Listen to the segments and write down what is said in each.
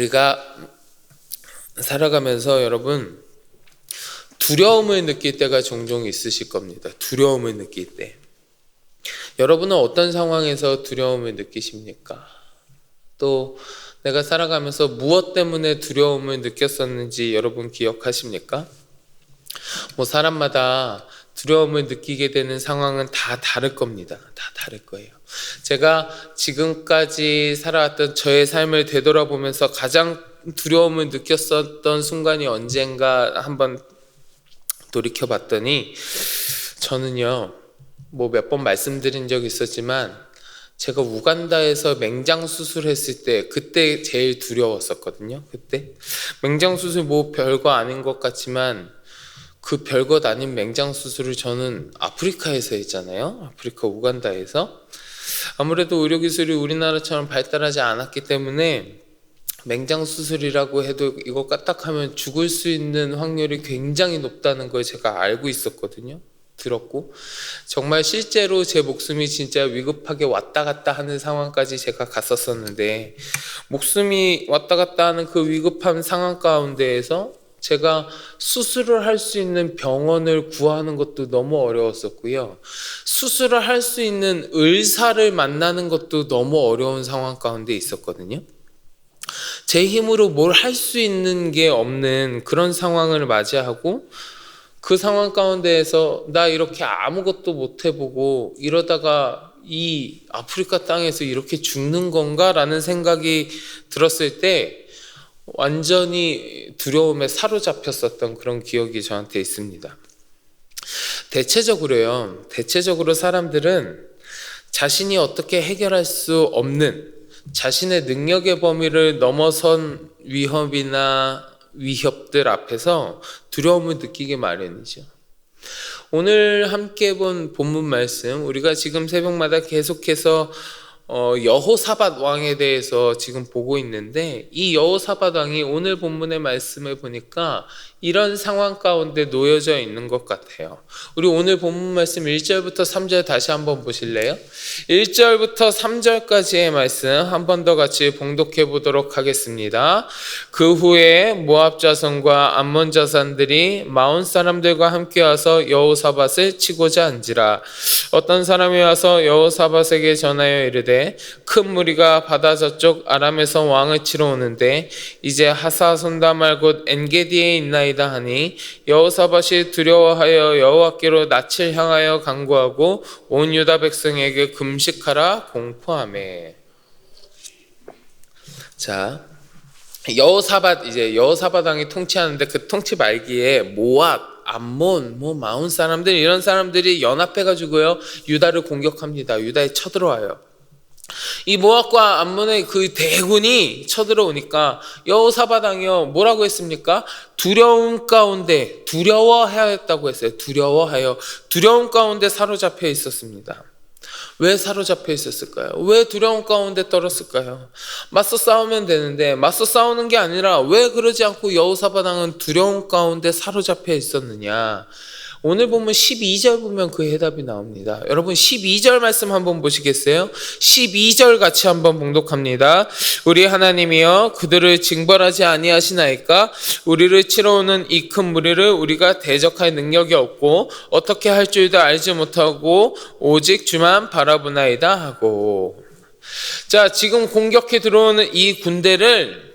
우리가 살아가면서 여러분 두려움을 느낄 때가 종종 있으실 겁니다. 두려움을 느낄 때. 여러분은 어떤 상황에서 두려움을 느끼십니까? 또 내가 살아가면서 무엇 때문에 두려움을 느꼈었는지 여러분 기억하십니까? 사람마다 두려움을 느끼게 되는 상황은 다 다를 겁니다. 다 다를 거예요. 제가 지금까지 살아왔던 저의 삶을 되돌아보면서 가장 두려움을 느꼈었던 순간이 언젠가 한번 돌이켜봤더니 저는요, 몇 번 말씀드린 적이 있었지만 제가 우간다에서 맹장 수술했을 때 그때 제일 두려웠었거든요. 그때 맹장 수술 별거 아닌 것 같지만 그 별것 아닌 맹장 수술을 저는 아프리카에서 했잖아요. 아프리카 우간다에서. 아무래도 의료기술이 우리나라처럼 발달하지 않았기 때문에 맹장 수술이라고 해도 이거 까딱하면 죽을 수 있는 확률이 굉장히 높다는 걸 제가 알고 있었거든요. 들었고 정말 실제로 제 목숨이 진짜 위급하게 왔다 갔다 하는 상황까지 제가 갔었었는데, 목숨이 왔다 갔다 하는 그 위급한 상황 가운데에서 제가 수술을 할 수 있는 병원을 구하는 것도 너무 어려웠었고요. 수술을 할 수 있는 의사를 만나는 것도 너무 어려운 상황 가운데 있었거든요. 제 힘으로 뭘 할 수 있는 게 없는 그런 상황을 맞이하고, 그 상황 가운데에서 나 이렇게 아무것도 못 해보고 이러다가 이 아프리카 땅에서 이렇게 죽는 건가? 라는 생각이 들었을 때 완전히 두려움에 사로잡혔었던 그런 기억이 저한테 있습니다. 대체적으로 사람들은 자신이 어떻게 해결할 수 없는, 자신의 능력의 범위를 넘어선 위협들 앞에서 두려움을 느끼기 마련이죠. 오늘 함께 본 본문 말씀, 우리가 지금 새벽마다 계속해서 여호사밧 왕에 대해서 지금 보고 있는데, 이 여호사밧 왕이 오늘 본문의 말씀을 보니까 이런 상황 가운데 놓여져 있는 것 같아요. 우리 오늘 본문 말씀 1절부터 3절 다시 한번 보실래요? 1절부터 3절까지의 말씀 한 번 더 같이 봉독해 보도록 하겠습니다. 그 후에 모압 자손과 암몬 자손들이 마온 사람들과 함께 와서 여호사밧을 치고자 한지라. 어떤 사람이 와서 여호사밧에게 전하여 이르되, 큰 무리가 바다 저쪽 아람에서 왕을 치러 오는데 이제 하사손다 말곧 엔게디에 있나이다 하니, 여호사밧이 두려워하여 여호와께로 낯을 향하여 간구하고 온 유다 백성에게 금식하라 공포하매. 자, 여호사밧 왕이 통치하는데 그 통치 말기에 모압, 암몬, 마온 사람들, 이런 사람들이 연합해가지고요 유다를 공격합니다. 유다에 쳐들어와요. 이 모압과 암몬의 그 대군이 쳐들어오니까 여호사밧 왕이요 뭐라고 했습니까? 두려움 가운데, 두려워하였다고 했어요. 두려움 가운데 사로잡혀 있었습니다. 왜 사로잡혀 있었을까요? 왜 두려움 가운데 떨었을까요? 맞서 싸우면 되는데 맞서 싸우는 게 아니라 왜 그러지 않고 여호사밧 왕은 두려움 가운데 사로잡혀 있었느냐? 오늘 보면 12절 보면 그 해답이 나옵니다. 여러분 12절 말씀 한번 보시겠어요? 12절 같이 한번 봉독합니다. 우리 하나님이여 그들을 징벌하지 아니하시나이까? 우리를 치러 오는 이 큰 무리를 우리가 대적할 능력이 없고 어떻게 할 줄도 알지 못하고 오직 주만 바라보나이다 하고. 자, 지금 공격해 들어오는 이 군대를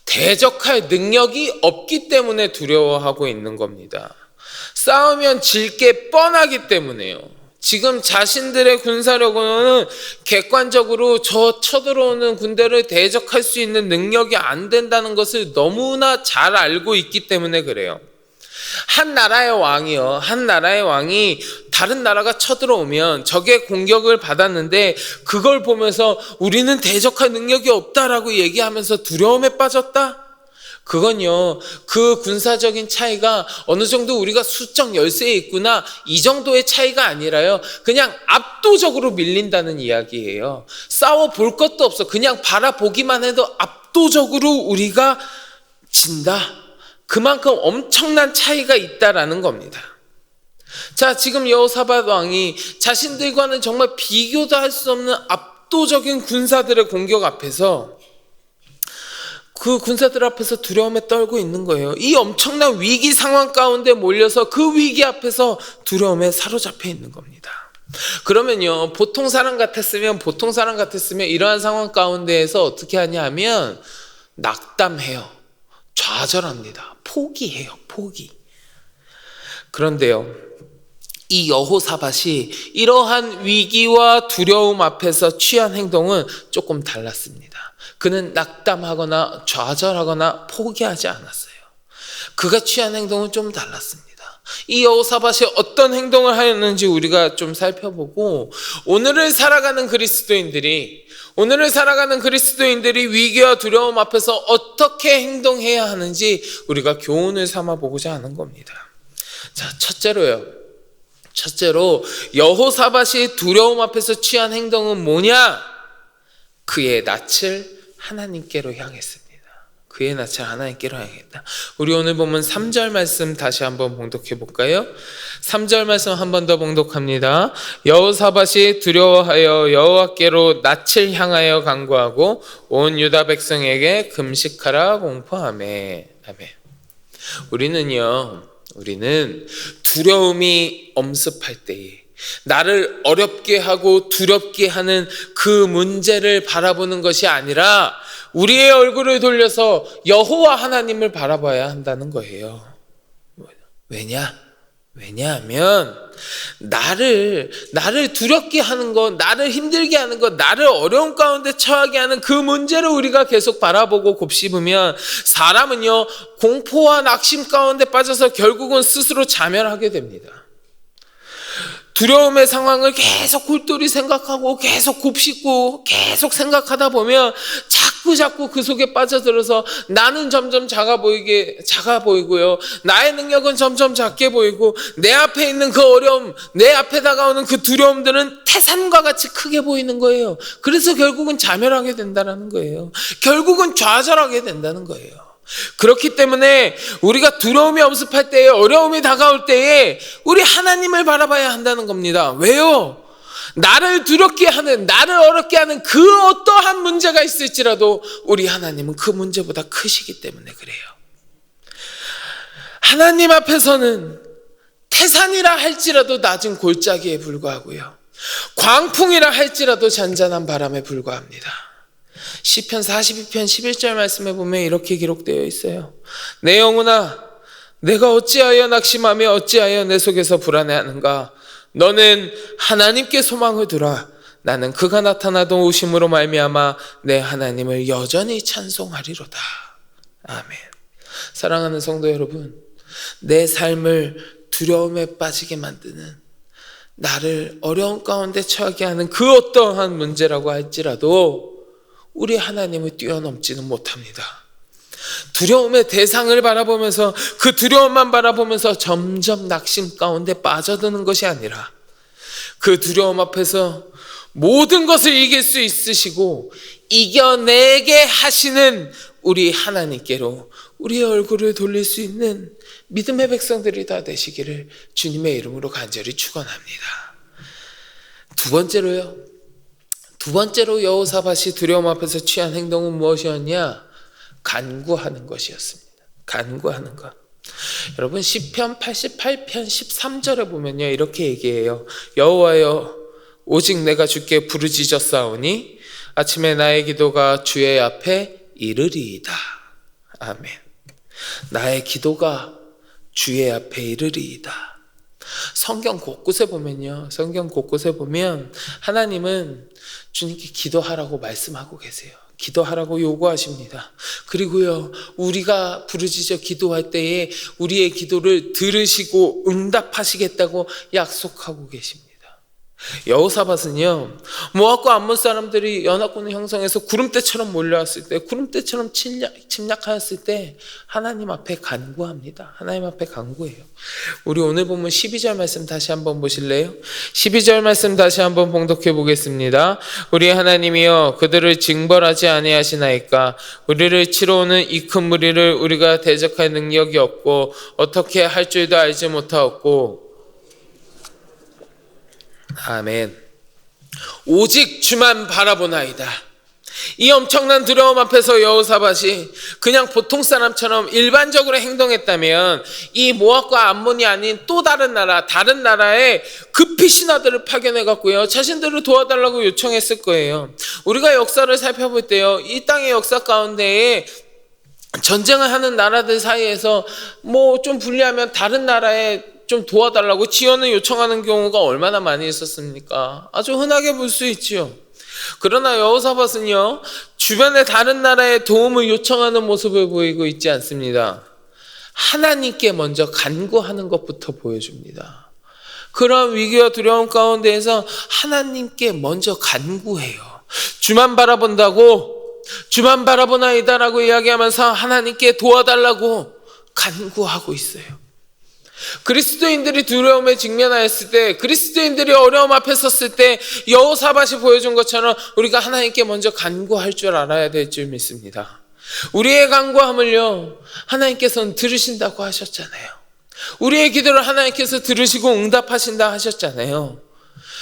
대적할 능력이 없기 때문에 두려워하고 있는 겁니다. 싸우면 질 게 뻔하기 때문에요. 지금 자신들의 군사력으로는 객관적으로 저 쳐들어오는 군대를 대적할 수 있는 능력이 안 된다는 것을 너무나 잘 알고 있기 때문에 그래요. 한 나라의 왕이 다른 나라가 쳐들어오면 적의 공격을 받았는데 그걸 보면서 우리는 대적할 능력이 없다라고 얘기하면서 두려움에 빠졌다? 그건요, 그 군사적인 차이가 어느 정도 우리가 수적 열세에 있구나 이 정도의 차이가 아니라요, 그냥 압도적으로 밀린다는 이야기예요. 싸워볼 것도 없어. 그냥 바라보기만 해도 압도적으로 우리가 진다. 그만큼 엄청난 차이가 있다라는 겁니다. 자, 지금 여호사밧 왕이 자신들과는 정말 비교도 할 수 없는 압도적인 군사들의 공격 앞에서 그 군사들 앞에서 두려움에 떨고 있는 거예요. 이 엄청난 위기 상황 가운데 몰려서 그 위기 앞에서 두려움에 사로잡혀 있는 겁니다. 그러면요, 보통 사람 같았으면 이러한 상황 가운데에서 어떻게 하냐면 낙담해요. 좌절합니다. 포기해요. 포기. 그런데요, 이 여호사밧이 이러한 위기와 두려움 앞에서 취한 행동은 조금 달랐습니다. 그는 낙담하거나 좌절하거나 포기하지 않았어요. 그가 취한 행동은 좀 달랐습니다. 이 여호사밧이 어떤 행동을 하였는지 우리가 좀 살펴보고, 오늘을 살아가는 그리스도인들이 위기와 두려움 앞에서 어떻게 행동해야 하는지 우리가 교훈을 삼아 보고자 하는 겁니다. 자, 첫째로 여호사밧이 두려움 앞에서 취한 행동은 뭐냐? 그의 낯을 하나님께로 향했습니다. 그의 낯을 하나님께로 향했다. 우리 오늘 보면 3절 말씀 다시 한번 봉독해 볼까요? 3절 말씀 한 번 더 봉독합니다. 여호사밧이 두려워하여 여호와께로 낯을 향하여 간구하고 온 유다 백성에게 금식하라 공포하매. 아멘. 우리는 두려움이 엄습할 때에, 나를 어렵게 하고 두렵게 하는 그 문제를 바라보는 것이 아니라 우리의 얼굴을 돌려서 여호와 하나님을 바라봐야 한다는 거예요. 왜냐하면 나를 두렵게 하는 것, 나를 힘들게 하는 것, 나를 어려움 가운데 처하게 하는 그 문제를 우리가 계속 바라보고 곱씹으면 사람은요, 공포와 낙심 가운데 빠져서 결국은 스스로 자멸하게 됩니다. 두려움의 상황을 계속 골똘히 생각하고 계속 곱씹고 계속 생각하다 보면 자꾸 그 속에 빠져들어서 나는 점점 작아 보이고요. 나의 능력은 점점 작게 보이고, 내 앞에 있는 그 어려움, 내 앞에 다가오는 그 두려움들은 태산과 같이 크게 보이는 거예요. 그래서 결국은 자멸하게 된다는 거예요. 결국은 좌절하게 된다는 거예요. 그렇기 때문에 우리가 두려움이 엄습할 때에, 어려움이 다가올 때에 우리 하나님을 바라봐야 한다는 겁니다. 왜요? 나를 두렵게 하는, 나를 어렵게 하는 그 어떠한 문제가 있을지라도 우리 하나님은 그 문제보다 크시기 때문에 그래요. 하나님 앞에서는 태산이라 할지라도 낮은 골짜기에 불과하고요, 광풍이라 할지라도 잔잔한 바람에 불과합니다. 시편 42편 11절 말씀에 보면 이렇게 기록되어 있어요. 내 영혼아, 내가 어찌하여 낙심하며 어찌하여 내 속에서 불안해하는가? 너는 하나님께 소망을 두라. 나는 그가 나타나 도우심으로 말미암아 내 하나님을 여전히 찬송하리로다. 아멘. 사랑하는 성도 여러분, 내 삶을 두려움에 빠지게 만드는, 나를 어려움 가운데 처하게 하는 그 어떠한 문제라고 할지라도 우리 하나님을 뛰어넘지는 못합니다. 두려움의 대상을 바라보면서, 그 두려움만 바라보면서 점점 낙심 가운데 빠져드는 것이 아니라, 그 두려움 앞에서 모든 것을 이길 수 있으시고 이겨내게 하시는 우리 하나님께로 우리의 얼굴을 돌릴 수 있는 믿음의 백성들이 다 되시기를 주님의 이름으로 간절히 축원합니다. 두 번째로 여호사밧이 두려움 앞에서 취한 행동은 무엇이었냐? 간구하는 것이었습니다. 간구하는 것. 여러분, 시편 88편 13절에 보면요, 이렇게 얘기해요. 여호와여, 오직 내가 주께 부르짖었사오니 아침에 나의 기도가 주의 앞에 이르리이다. 아멘. 나의 기도가 주의 앞에 이르리이다. 성경 곳곳에 보면 하나님은 주님께 기도하라고 말씀하고 계세요. 기도하라고 요구하십니다. 그리고요, 우리가 부르짖어 기도할 때에 우리의 기도를 들으시고 응답하시겠다고 약속하고 계십니다. 여호사밧은요, 모압과 암몬 사람들이 연합군을 형성해서 구름대처럼 몰려왔을 때, 구름대처럼 침략하였을 때 하나님 앞에 간구합니다. 하나님 앞에 간구해요. 우리 오늘 보면 12절 말씀 다시 한번 보실래요? 12절 말씀 다시 한번 봉독해 보겠습니다. 우리 하나님이여, 그들을 징벌하지 아니하시나이까? 우리를 치러 오는 이 큰 무리를 우리가 대적할 능력이 없고 어떻게 할 줄도 알지 못하였고. 아멘. 오직 주만 바라보나이다. 이 엄청난 두려움 앞에서 여호사밧이 그냥 보통 사람처럼 일반적으로 행동했다면 이 모압과 암몬이 아닌 또 다른 나라에 급히 신하들을 파견해 갖고요, 자신들을 도와달라고 요청했을 거예요. 우리가 역사를 살펴볼 때요, 이 땅의 역사 가운데에 전쟁을 하는 나라들 사이에서 뭐 좀 불리하면 다른 나라에 좀 도와달라고 지원을 요청하는 경우가 얼마나 많이 있었습니까? 아주 흔하게 볼 수 있지요. 그러나 여호사밧은요, 주변의 다른 나라에 도움을 요청하는 모습을 보이고 있지 않습니다. 하나님께 먼저 간구하는 것부터 보여줍니다. 그런 위기와 두려움 가운데에서 하나님께 먼저 간구해요. 주만 바라보나이다라고 이야기하면서 하나님께 도와달라고 간구하고 있어요. 그리스도인들이 두려움에 직면하였을 때, 그리스도인들이 어려움 앞에 섰을 때 여호사밧이 보여준 것처럼 우리가 하나님께 먼저 간구할 줄 알아야 될 줄 믿습니다. 우리의 간구함을요, 하나님께서는 들으신다고 하셨잖아요. 우리의 기도를 하나님께서 들으시고 응답하신다 하셨잖아요.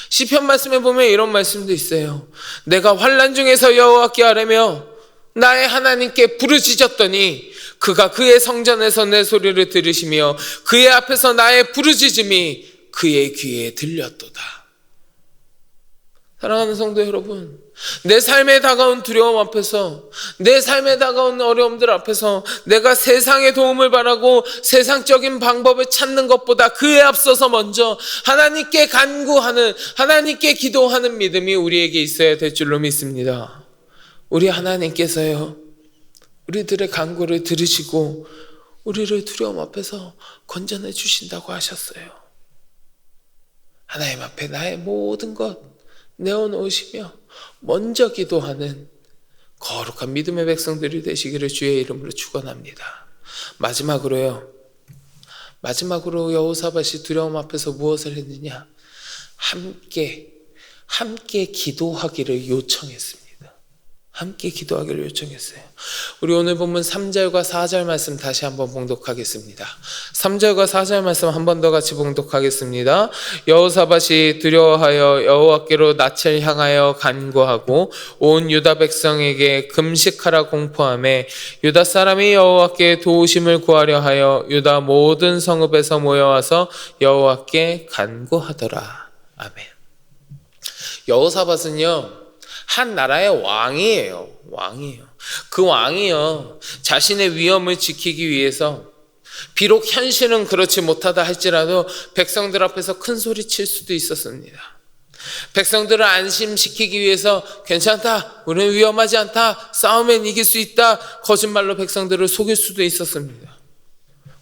시편 말씀에 보면 이런 말씀도 있어요. 내가 환난 중에서 여호와께 아뢰며 나의 하나님께 부르짖었더니 그가 그의 성전에서 내 소리를 들으시며 그의 앞에서 나의 부르짖음이 그의 귀에 들렸도다. 사랑하는 성도 여러분, 내 삶에 다가온 두려움 앞에서, 내 삶에 다가온 어려움들 앞에서 내가 세상의 도움을 바라고 세상적인 방법을 찾는 것보다 그에 앞서서 먼저 하나님께 간구하는, 하나님께 기도하는 믿음이 우리에게 있어야 될 줄로 믿습니다. 우리 하나님께서요, 우리들의 간구를 들으시고 우리를 두려움 앞에서 건져내 주신다고 하셨어요. 하나님 앞에 나의 모든 것 내어놓으시며 먼저 기도하는 거룩한 믿음의 백성들이 되시기를 주의 이름으로 축원합니다. 마지막으로 여호사밧이 두려움 앞에서 무엇을 했느냐? 함께 기도하기를 요청했습니다. 함께 기도하기를 요청했어요. 우리 오늘 본문 3절과 4절 말씀 다시 한번 봉독하겠습니다. 3절과 4절 말씀 한 번 더 같이 봉독하겠습니다. 여호사밧이 두려워하여 여호와께로 낯을 향하여 간구하고 온 유다 백성에게 금식하라 공포하매 유다 사람이 여호와께 도우심을 구하려 하여 유다 모든 성읍에서 모여와서 여호와께 간구하더라. 아멘. 여호사밧은요, 한 나라의 왕이에요. 그 왕이요, 자신의 위엄을 지키기 위해서 비록 현실은 그렇지 못하다 할지라도 백성들 앞에서 큰 소리 칠 수도 있었습니다. 백성들을 안심시키기 위해서 괜찮다, 우리는 위험하지 않다, 싸우면 이길 수 있다, 거짓말로 백성들을 속일 수도 있었습니다.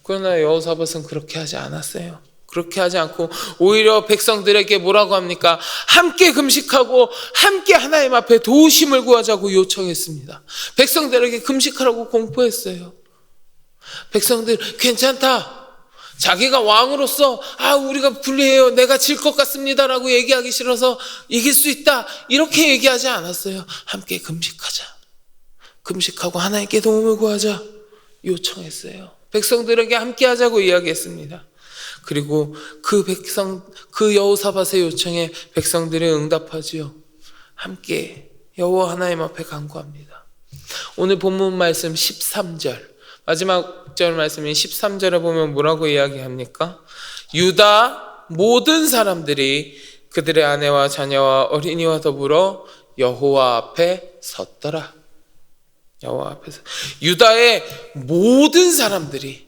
그러나 여호사밧은 그렇게 하지 않았어요. 그렇게 하지 않고 오히려 백성들에게 뭐라고 합니까? 함께 금식하고 함께 하나님 앞에 도우심을 구하자고 요청했습니다. 백성들에게 금식하라고 공포했어요. 백성들 괜찮다, 자기가 왕으로서 우리가 불리해요, 내가 질 것 같습니다라고 얘기하기 싫어서 이길 수 있다 이렇게 얘기하지 않았어요. 함께 금식하자, 금식하고 하나님께 도움을 구하자 요청했어요. 백성들에게 함께 하자고 이야기했습니다. 그리고 그 여호사밧의 요청에 백성들이 응답하지요. 함께 여호와 하나님 앞에 간구합니다. 오늘 본문 말씀 13절, 마지막 절 말씀인 13절에 보면 뭐라고 이야기합니까? 유다 모든 사람들이 그들의 아내와 자녀와 어린이와 더불어 여호와 앞에 섰더라. 여호와 앞에서 유다의 모든 사람들이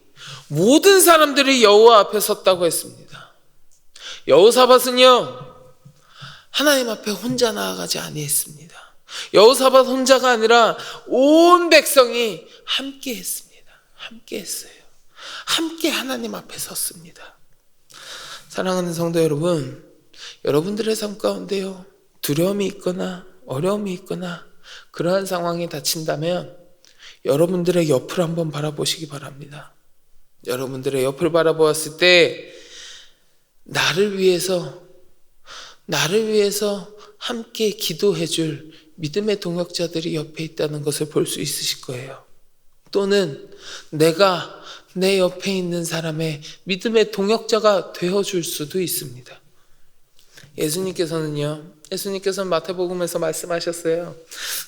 여호와 앞에 섰다고 했습니다. 여호사밧은요, 하나님 앞에 혼자 나아가지 아니했습니다. 여호사밧 혼자가 아니라 온 백성이 함께 했습니다. 함께 했어요. 함께 하나님 앞에 섰습니다. 사랑하는 성도 여러분, 여러분들의 삶 가운데요, 두려움이 있거나 어려움이 있거나 그러한 상황이 닥친다면 여러분들의 옆을 한번 바라보시기 바랍니다. 여러분들의 옆을 바라보았을 때 나를 위해서 함께 기도해 줄 믿음의 동역자들이 옆에 있다는 것을 볼 수 있으실 거예요. 또는 내가 내 옆에 있는 사람의 믿음의 동역자가 되어줄 수도 있습니다. 예수님께서는 마태복음에서 말씀하셨어요.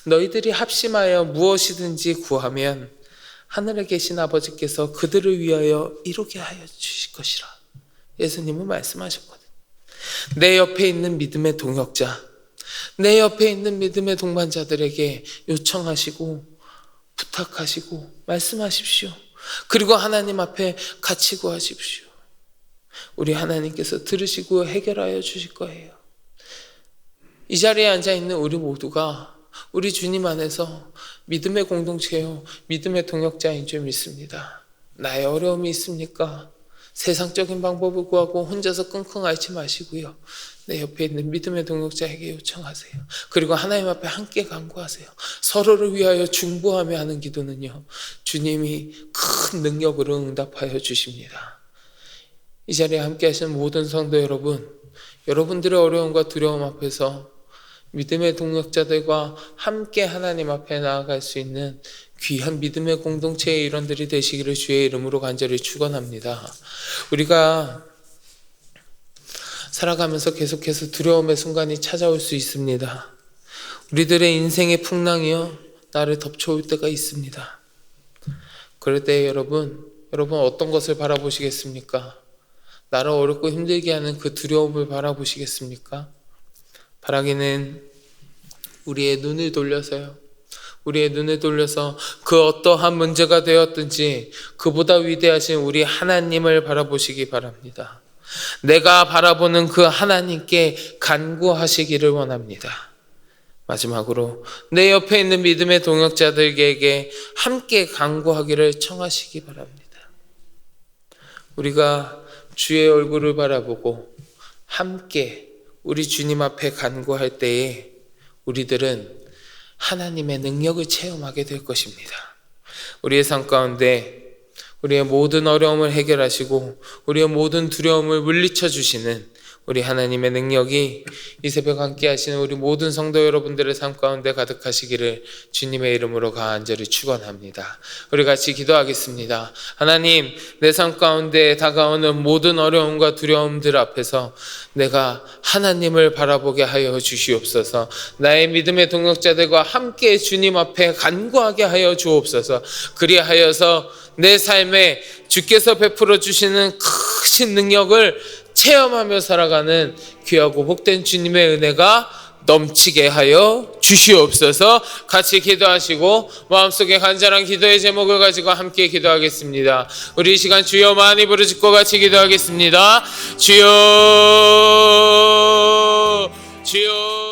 너희들이 합심하여 무엇이든지 구하면 하늘에 계신 아버지께서 그들을 위하여 이루게 하여 주실 것이라. 예수님은 말씀하셨거든요. 내 옆에 있는 믿음의 동역자, 내 옆에 있는 믿음의 동반자들에게 요청하시고 부탁하시고 말씀하십시오. 그리고 하나님 앞에 같이 구하십시오. 우리 하나님께서 들으시고 해결하여 주실 거예요. 이 자리에 앉아있는 우리 모두가 우리 주님 안에서 믿음의 공동체요, 믿음의 동역자인 줄 믿습니다. 나의 어려움이 있습니까? 세상적인 방법을 구하고 혼자서 끙끙 앓지 마시고요, 내 옆에 있는 믿음의 동역자에게 요청하세요. 그리고 하나님 앞에 함께 간구하세요. 서로를 위하여 중보하며 하는 기도는요, 주님이 큰 능력으로 응답하여 주십니다. 이 자리에 함께 하시는 모든 성도 여러분, 여러분들의 어려움과 두려움 앞에서 믿음의 동역자들과 함께 하나님 앞에 나아갈 수 있는 귀한 믿음의 공동체의 일원들이 되시기를 주의 이름으로 간절히 축원합니다. 우리가 살아가면서 계속해서 두려움의 순간이 찾아올 수 있습니다. 우리들의 인생의 풍랑이요, 나를 덮쳐올 때가 있습니다. 그럴 때 여러분 어떤 것을 바라보시겠습니까? 나를 어렵고 힘들게 하는 그 두려움을 바라보시겠습니까? 바라기는 우리의 눈을 돌려서 그 어떠한 문제가 되었든지 그보다 위대하신 우리 하나님을 바라보시기 바랍니다. 내가 바라보는 그 하나님께 간구하시기를 원합니다. 마지막으로 내 옆에 있는 믿음의 동역자들에게 함께 간구하기를 청하시기 바랍니다. 우리가 주의 얼굴을 바라보고 함께 우리 주님 앞에 간구할 때에 우리들은 하나님의 능력을 체험하게 될 것입니다. 우리의 삶 가운데 우리의 모든 어려움을 해결하시고 우리의 모든 두려움을 물리쳐 주시는 우리 하나님의 능력이 이 새벽 함께 하시는 우리 모든 성도 여러분들의 삶 가운데 가득하시기를 주님의 이름으로 간절히 축원합니다. 우리 같이 기도하겠습니다. 하나님, 내 삶 가운데 다가오는 모든 어려움과 두려움들 앞에서 내가 하나님을 바라보게 하여 주시옵소서. 나의 믿음의 동역자들과 함께 주님 앞에 간구하게 하여 주옵소서. 그리하여서 내 삶에 주께서 베풀어 주시는 크신 능력을 체험하며 살아가는 귀하고 복된 주님의 은혜가 넘치게 하여 주시옵소서. 같이 기도하시고 마음속에 간절한 기도의 제목을 가지고 함께 기도하겠습니다. 우리 이 시간 주여 많이 부르짖고 같이 기도하겠습니다. 주여, 주여.